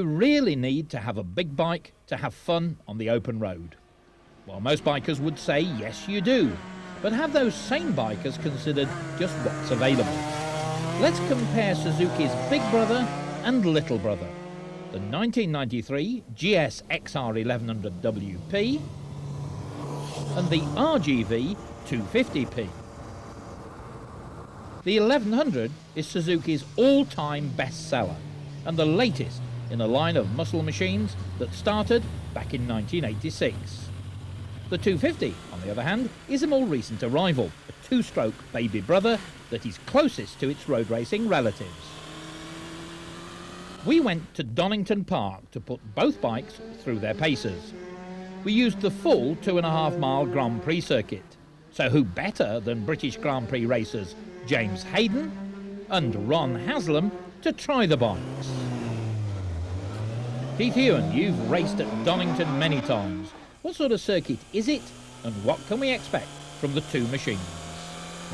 you really need to have a big bike to have fun on the open road? Well, most bikers would say yes you do, but have those same bikers considered just what's available? Let's compare Suzuki's big brother and little brother, the 1993 Gsxr 1100WP and the RGV 250p. The 1100 is Suzuki's all-time bestseller and the latest in a line of muscle machines that started back in 1986. The 250, on the other hand, is a more recent arrival, a two-stroke baby brother that is closest to its road racing relatives. We went to Donington Park to put both bikes through their paces. We used the full 2.5-mile Grand Prix circuit, so who better than British Grand Prix racers James Hayden and Ron Haslam to try the bikes. Keith Huewen, you've raced at Donington many times. What sort of circuit is it, and what can we expect from the two machines?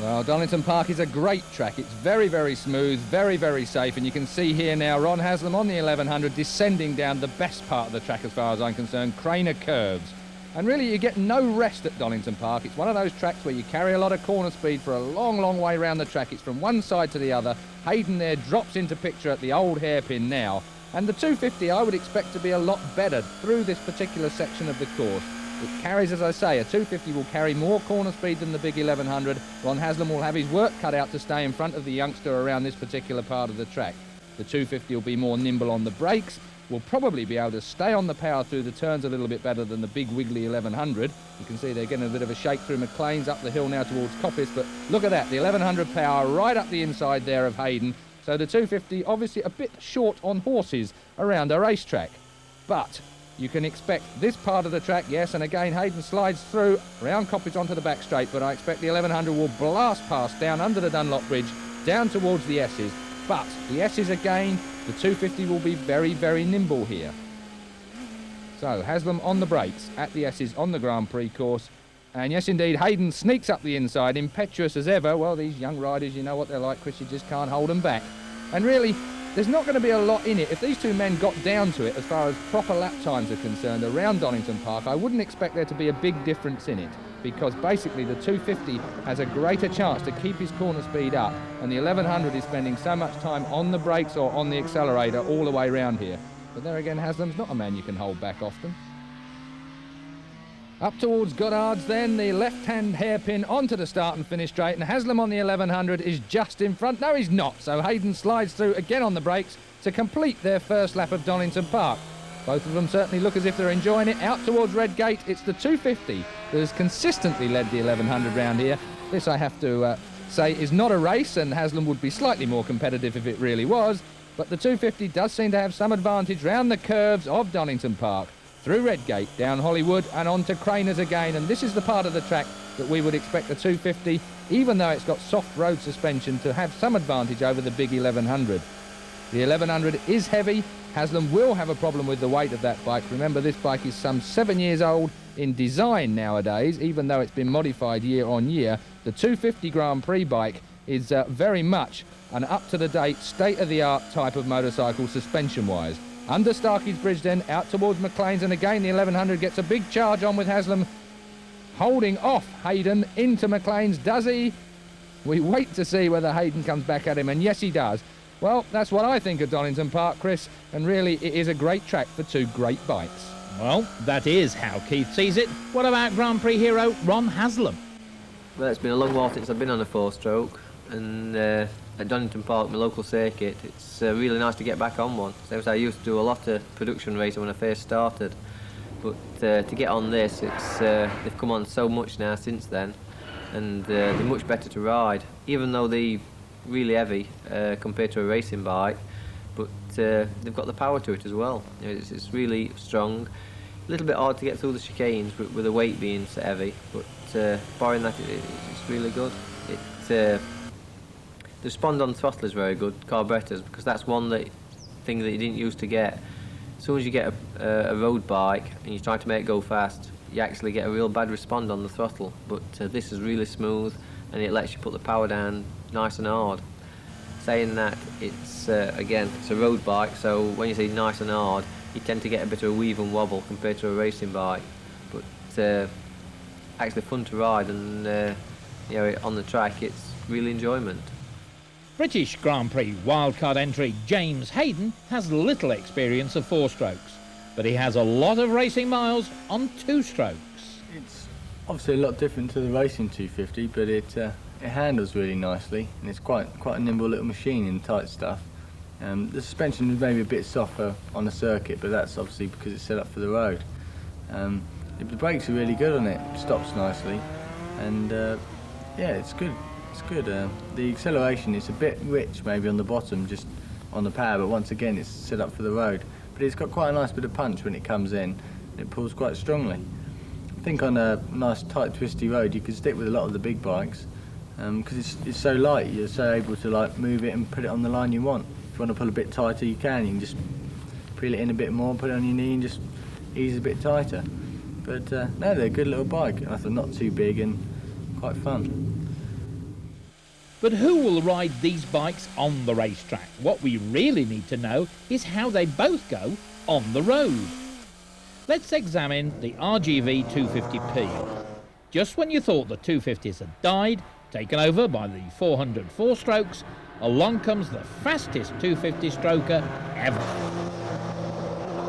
Well, Donington Park is a great track. It's very, very smooth, very, very safe, and you can see here now Ron Haslam on the 1100 descending down the best part of the track as far as I'm concerned, Craner curves. And really you get no rest at Donington Park. It's one of those tracks where you carry a lot of corner speed for a long, long way around the track. It's from one side to the other. Hayden there drops into picture at the old hairpin now. And the 250 I would expect to be a lot better through this particular section of the course. It carries, as I say, a 250 will carry more corner speed than the big 1100. Ron Haslam will have his work cut out to stay in front of the youngster around this particular part of the track. The 250 will be more nimble on the brakes. Will probably be able to stay on the power through the turns a little bit better than the big wiggly 1100. You can see they're getting a bit of a shake through McLean's up the hill now towards Coppice, but look at that, the 1100 power right up the inside there of Hayden. So the 250 obviously a bit short on horses around a racetrack. But you can expect this part of the track, yes, and again Hayden slides through round Coppice onto the back straight, but I expect the 1100 will blast past down under the Dunlop Bridge, down towards the S's. But the S's again, the 250 will be very, very nimble here. So Haslam on the brakes at the S's on the Grand Prix course. And yes, indeed, Hayden sneaks up the inside, impetuous as ever. Well, these young riders, you know what they're like, Chris, you just can't hold them back. And really, there's not going to be a lot in it. If these two men got down to it as far as proper lap times are concerned around Donington Park, I wouldn't expect there to be a big difference in it, because basically the 250 has a greater chance to keep his corner speed up, and the 1100 is spending so much time on the brakes or on the accelerator all the way around here. But there again, Haslam's not a man you can hold back often. Up towards Goddard's then, the left-hand hairpin onto the start and finish straight, and Haslam on the 1100 is just in front. No, he's not, so Hayden slides through again on the brakes to complete their first lap of Donington Park. Both of them certainly look as if they're enjoying it. Out towards Redgate, it's the 250 that has consistently led the 1100 round here. This, I have to say, is not a race, and Haslam would be slightly more competitive if it really was, but the 250 does seem to have some advantage round the curves of Donington Park, through Redgate, down Hollywood and on to Craners again, and this is the part of the track that we would expect the 250, even though it's got soft road suspension, to have some advantage over the big 1100. The 1100 is heavy. Haslam will have a problem with the weight of that bike. Remember, this bike is some 7 years old in design nowadays, even though it's been modified year on year. The 250 Grand Prix bike is very much an up-to-the-date, state-of-the-art type of motorcycle suspension-wise. Under Starkey's Bridge then, out towards McLean's, and again the 1100 gets a big charge on with Haslam, holding off Hayden into McLean's. Does he? We wait to see whether Hayden comes back at him, and yes he does. Well, that's what I think of Donington Park, Chris, and really it is a great track for two great bikes. Well, that is how Keith sees it. What about Grand Prix hero Ron Haslam? Well, it's been a long while since I've been on a four-stroke, and at Donington Park, my local circuit, it's really nice to get back on one. So I used to do a lot of production racing when I first started, but to get on this, it's they've come on so much now since then, and they're much better to ride, even though they're really heavy compared to a racing bike, but they've got the power to it as well. You know, it's really strong. A little bit hard to get through the chicanes with the weight being so heavy, but barring that, it's really good. The respond on throttle is very good, carburetors, because that's one thing that you didn't used to get. As soon as you get a road bike and you try to make it go fast, you actually get a real bad respond on the throttle. But this is really smooth, and it lets you put the power down nice and hard. saying that it's, again, it's a road bike, so when you say nice and hard, you tend to get a bit of a weave and wobble compared to a racing bike. But actually fun to ride, and you know, on the track it's really enjoyment. British Grand Prix wildcard entry James Hayden has little experience of four-strokes, but he has a lot of racing miles on two-strokes. It's obviously a lot different to the racing 250, but it handles really nicely, and it's quite a nimble little machine in tight stuff. The suspension is maybe a bit softer on the circuit, but that's obviously because it's set up for the road. The brakes are really good on it, stops nicely, and yeah, it's good. It's good. The acceleration is a bit rich maybe on the bottom, just on the power, but once again it's set up for the road. But it's got quite a nice bit of punch when it comes in, and it pulls quite strongly. I think on a nice tight twisty road you can stick with a lot of the big bikes, because it's so light, you're so able to like move it and put it on the line you want. If you want to pull a bit tighter you can just peel it in a bit more, put it on your knee and just ease a bit tighter. But no, they're a good little bike, and I thought not too big and quite fun. But who will ride these bikes on the racetrack? What we really need to know is how they both go on the road. Let's examine the RGV 250P. Just when you thought the 250s had died, taken over by the 400 four-strokes, along comes the fastest 250 stroker ever.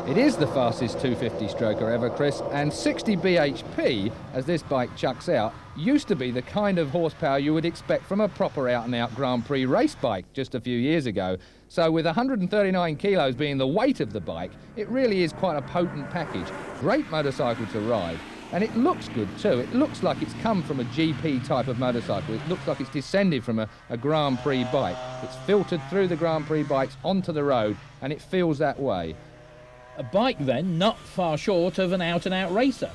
It is the fastest 250 stroker ever, Chris, and 60 bhp, as this bike chucks out, used to be the kind of horsepower you would expect from a proper out-and-out Grand Prix race bike just a few years ago. So with 139 kilos being the weight of the bike, it really is quite a potent package. Great motorcycle to ride. And it looks good too. It looks like it's come from a GP type of motorcycle. It looks like it's descended from a Grand Prix bike. It's filtered through the Grand Prix bikes onto the road, and it feels that way. A bike then not far short of an out-and-out racer.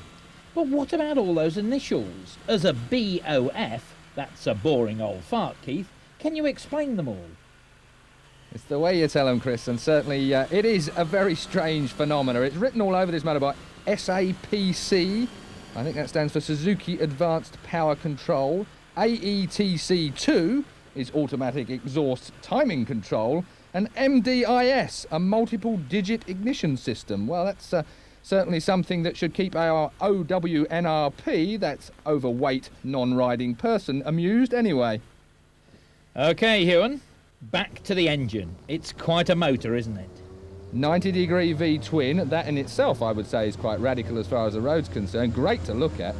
But what about all those initials? As a BOF, that's a boring old fart, Keith, can you explain them all? It's the way you tell them, Chris, and certainly it is a very strange phenomena. It's written all over this motorbike, SAPC, I think that stands for Suzuki Advanced Power Control. AETC2 is Automatic Exhaust Timing Control, and MDIS, a multiple digit ignition system. Well, that's certainly something that should keep our OWNRP, that's overweight non-riding person, amused anyway. OK, Huewen, back to the engine. It's quite a motor, isn't it? 90-degree V-twin, that in itself I would say is quite radical as far as the road's concerned. Great to look at.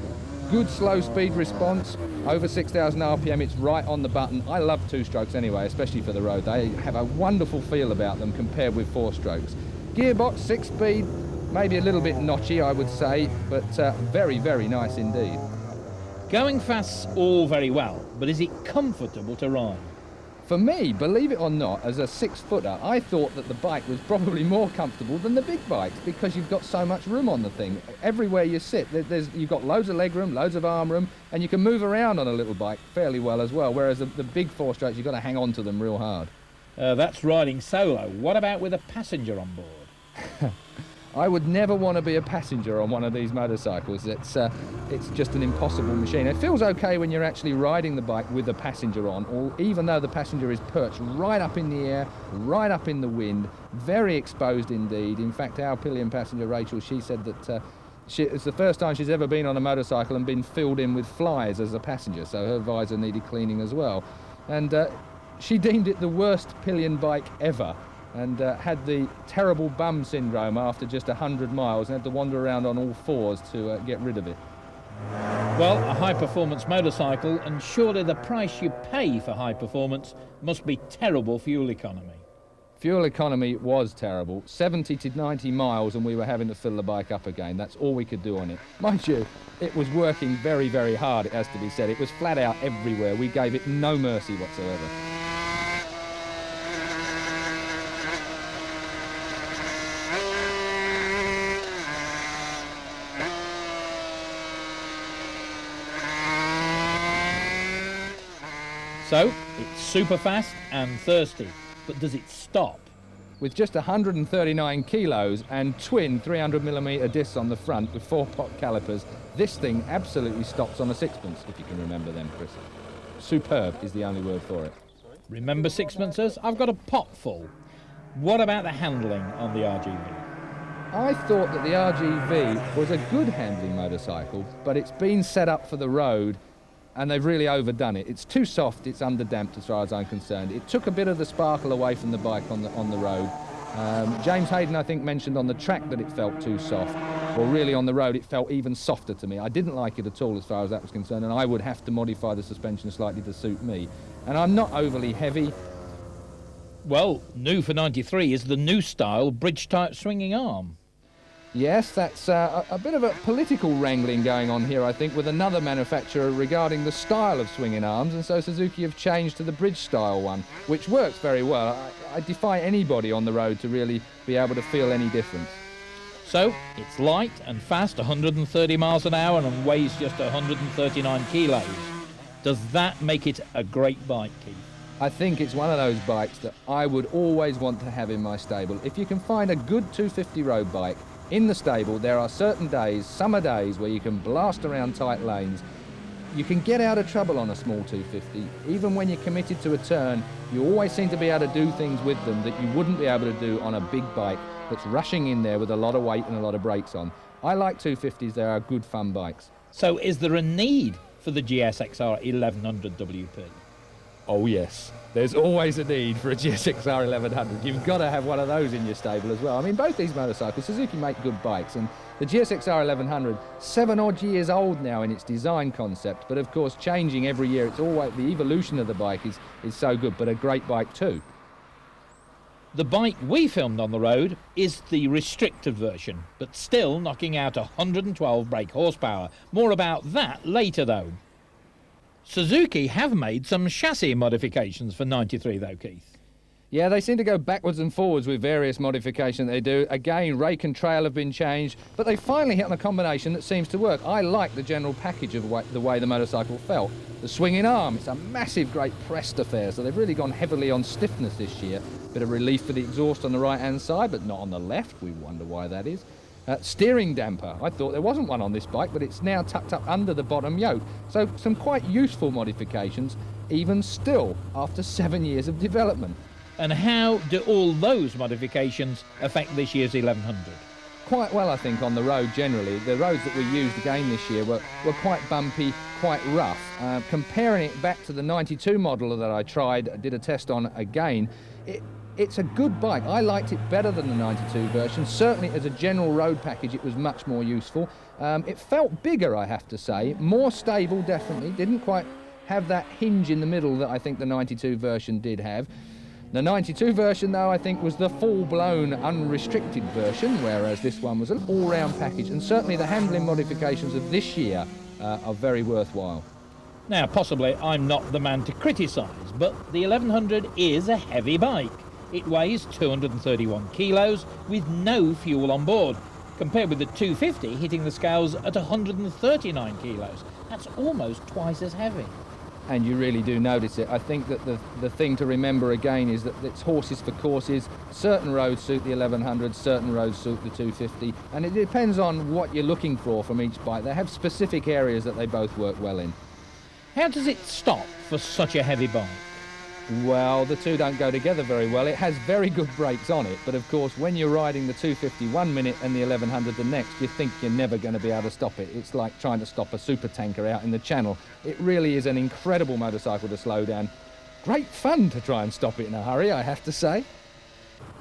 Good slow speed response, over 6,000 RPM, it's right on the button. I love two-strokes anyway, especially for the road. They have a wonderful feel about them compared with four-strokes. Gearbox, 6-speed, maybe a little bit notchy I would say, but very, very nice indeed. Going fast's all very well, but is it comfortable to ride? For me, believe it or not, as a 6-footer, I thought that the bike was probably more comfortable than the big bikes because you've got so much room on the thing. Everywhere you sit, you've got loads of leg room, loads of arm room, and you can move around on a little bike fairly well as well, whereas the big four-strokes, you've got to hang on to them real hard. That's riding solo. What about with a passenger on board? I would never want to be a passenger on one of these motorcycles. It's just an impossible machine. It feels okay when you're actually riding the bike with a passenger on, or even though the passenger is perched right up in the air, right up in the wind, very exposed indeed. In fact, our pillion passenger, Rachel, she said that it's the first time she's ever been on a motorcycle and been filled in with flies as a passenger, so her visor needed cleaning as well. And she deemed it the worst pillion bike ever, and had the terrible bum syndrome after just 100 miles and had to wander around on all fours to get rid of it. Well, a high-performance motorcycle, and surely the price you pay for high performance must be terrible fuel economy. Fuel economy was terrible. 70 to 90 miles and we were having to fill the bike up again. That's all we could do on it. Mind you, it was working very, very hard, it has to be said. It was flat out everywhere. We gave it no mercy whatsoever. So, it's super fast and thirsty, but does it stop? With just 139 kilos and twin 300mm discs on the front with 4-pot calipers, this thing absolutely stops on a sixpence, if you can remember them, Chris. Superb is the only word for it. Remember sixpencers? I've got a pot full. What about the handling on the RGV? I thought that the RGV was a good handling motorcycle, but it's been set up for the road and they've really overdone it. It's too soft, it's underdamped as far as I'm concerned. It took a bit of the sparkle away from the bike on the road. James Hayden, I think, mentioned on the track that it felt too soft. Well, really on the road it felt even softer to me. I didn't like it at all as far as that was concerned, and I would have to modify the suspension slightly to suit me. And I'm not overly heavy. Well, new for 93 is the new style bridge-type swinging arm. Yes, that's a bit of a political wrangling going on here, I think, with another manufacturer regarding the style of swinging arms, and so Suzuki have changed to the bridge-style one, which works very well. I defy anybody on the road to really be able to feel any difference. So, it's light and fast, 130 miles an hour, and weighs just 139 kilos. Does that make it a great bike, Keith? I think it's one of those bikes that I would always want to have in my stable. If you can find a good 250 road bike in the stable, there are certain days, summer days, where you can blast around tight lanes. You can get out of trouble on a small 250. Even when you're committed to a turn, you always seem to be able to do things with them that you wouldn't be able to do on a big bike that's rushing in there with a lot of weight and a lot of brakes on. I like 250s, they are good fun bikes. So is there a need for the Gsxr 1100 WP? Oh yes, there's always a need for a Gsxr 1100. You've got to have one of those in your stable as well. I mean, both these motorcycles, Suzuki make good bikes, and the Gsxr 1100, 7 odd years old now in its design concept, but of course changing every year. It's always, the evolution of the bike is so good, but a great bike too. The bike we filmed on the road is the restricted version, but still knocking out 112 brake horsepower. More about that later though. Suzuki have made some chassis modifications for 93 though, Keith. Yeah, they seem to go backwards and forwards with various modifications they do. Again, rake and trail have been changed, but they finally hit on a combination that seems to work. I like the general package of the way the motorcycle felt. The swinging arm, it's a massive, great pressed affair, so they've really gone heavily on stiffness this year. Bit of relief for the exhaust on the right-hand side, but not on the left. We wonder why that is. Steering damper. I thought there wasn't one on this bike, but it's now tucked up under the bottom yoke. So some quite useful modifications, even still, after 7 years of development. And how do all those modifications affect this year's 1100? Quite well, I think, on the road generally. The roads that we used again this year were quite bumpy, quite rough. Comparing it back to the 92 model that I did a test on again, it's a good bike. I liked it better than the 92 version. Certainly as a general road package it was much more useful. It felt bigger, I have to say. More stable, definitely. Didn't quite have that hinge in the middle that I think the 92 version did have. The 92 version, though, I think was the full-blown unrestricted version, whereas this one was an all-round package, and certainly the handling modifications of this year are very worthwhile. Now, possibly I'm not the man to criticise, but the 1100 is a heavy bike. It weighs 231 kilos with no fuel on board, compared with the 250 hitting the scales at 139 kilos. That's almost twice as heavy. And you really do notice it. I think that the thing to remember again is that it's horses for courses. Certain roads suit the 1100, certain roads suit the 250, and it depends on what you're looking for from each bike. They have specific areas that they both work well in. How does it stop for such a heavy bike? Well, the two don't go together very well. It has very good brakes on it, but of course when you're riding the 250 1 minute and the 1100 the next, you think you're never going to be able to stop it. It's like trying to stop a super tanker out in the channel. It really is an incredible motorcycle to slow down. Great fun to try and stop it in a hurry, I have to say.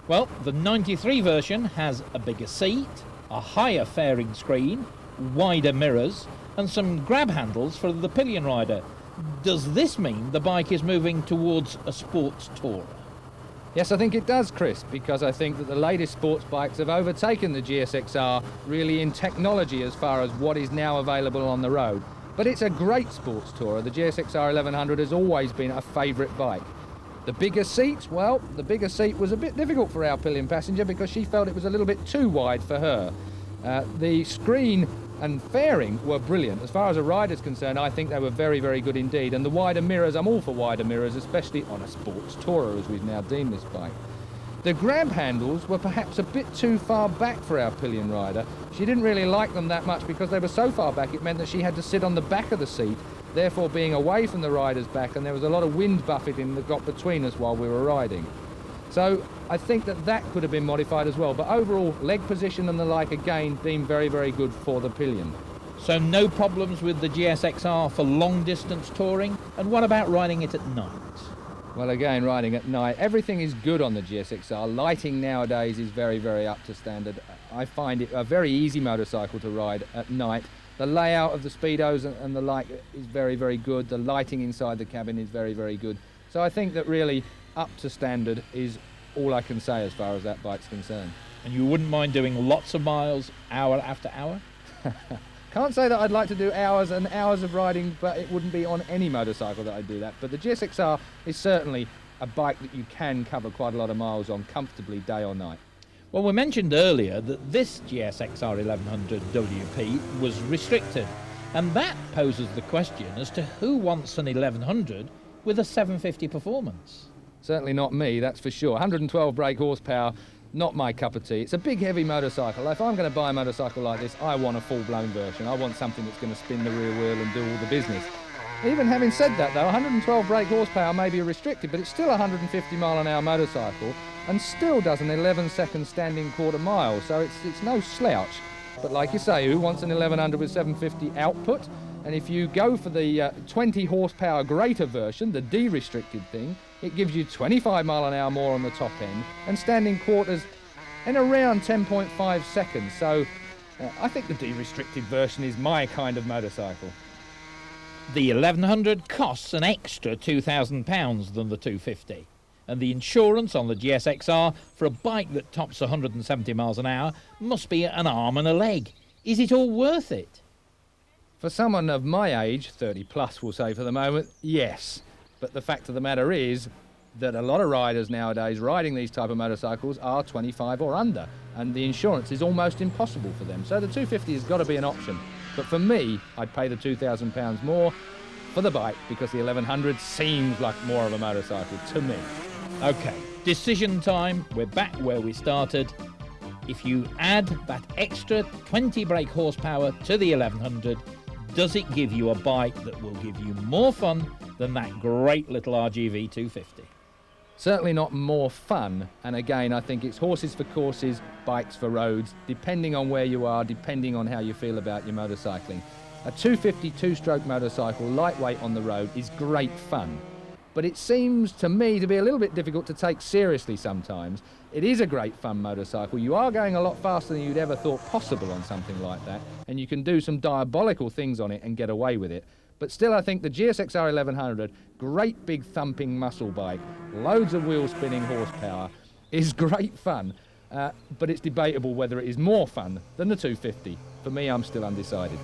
Well, the 93 version has a bigger seat, a higher fairing screen, wider mirrors, and some grab handles for the pillion rider. Does this mean the bike is moving towards a sports tourer? Yes, I think it does, Chris, because I think that the latest sports bikes have overtaken the Gsxr really in technology as far as what is now available on the road. But it's a great sports tourer. The Gsxr 1100 has always been a favourite bike. The bigger seats, well, the bigger seat was a bit difficult for our pillion passenger because she felt it was a little bit too wide for her. The screen and fairing were brilliant. As far as a rider's concerned, I think they were very, very good indeed. And the wider mirrors, I'm all for wider mirrors, especially on a sports tourer, as we've now deemed this bike. The grab handles were perhaps a bit too far back for our pillion rider. She didn't really like them that much because they were so far back it meant that she had to sit on the back of the seat therefore being away from the rider's back, and there was a lot of wind buffeting that got between us while we were riding. So I think that could have been modified as well, but overall leg position and the like again deemed very, very good for the pillion. So no problems with the Gsxr for long distance touring? And what about riding it at night? Well, again, riding at night, everything is good on the Gsxr. Lighting nowadays is very, very up to standard. I find it a very easy motorcycle to ride at night. The layout of the speedos and the like is very, very good. The lighting inside the cabin is very, very good. So I think that really up to standard is all I can say as far as that bike's concerned. And you wouldn't mind doing lots of miles, hour after hour? Can't say that I'd like to do hours and hours of riding, but it wouldn't be on any motorcycle that I'd do that. But the Gsxr is certainly a bike that you can cover quite a lot of miles on comfortably day or night. Well, we mentioned earlier that this Gsxr 1100 WP was restricted, and that poses the question as to who wants an 1100 with a 750 performance. Certainly not me, that's for sure. 112 brake horsepower, not my cup of tea. It's a big, heavy motorcycle. If I'm going to buy a motorcycle like this, I want a full-blown version. I want something that's going to spin the rear wheel and do all the business. Even having said that, though, 112 brake horsepower may be restricted, but it's still a 150 mile an hour motorcycle and still does an 11-second standing quarter mile, so it's no slouch. But like you say, who wants an 1100 with 750 output? And if you go for the 20 horsepower greater version, the de-restricted thing, it gives you 25 mile an hour more on the top end and standing quarters in around 10.5 seconds. So I think the de-restricted version is my kind of motorcycle. The 1100 costs an extra £2,000 than the 250. And the insurance on the Gsxr for a bike that tops 170 miles an hour must be an arm and a leg. Is it all worth it? For someone of my age, 30 plus we'll say for the moment, yes. But the fact of the matter is that a lot of riders nowadays riding these type of motorcycles are 25 or under, and the insurance is almost impossible for them. So the 250 has got to be an option. But for me, I'd pay the £2,000 more for the bike because the 1100 seems like more of a motorcycle to me. OK, decision time. We're back where we started. If you add that extra 20 brake horsepower to the 1100, does it give you a bike that will give you more fun than that great little RGV 250? Certainly not more fun, and again I think it's horses for courses, bikes for roads, depending on where you are, depending on how you feel about your motorcycling. A 250 two-stroke motorcycle, lightweight on the road, is great fun, but it seems to me to be a little bit difficult to take seriously sometimes. It is a great fun motorcycle. You are going a lot faster than you'd ever thought possible on something like that, and you can do some diabolical things on it and get away with it. But still, I think the Gsxr 1100, great big thumping muscle bike, loads of wheel spinning horsepower, is great fun, but it's debatable whether it is more fun than the 250. For me, I'm still undecided.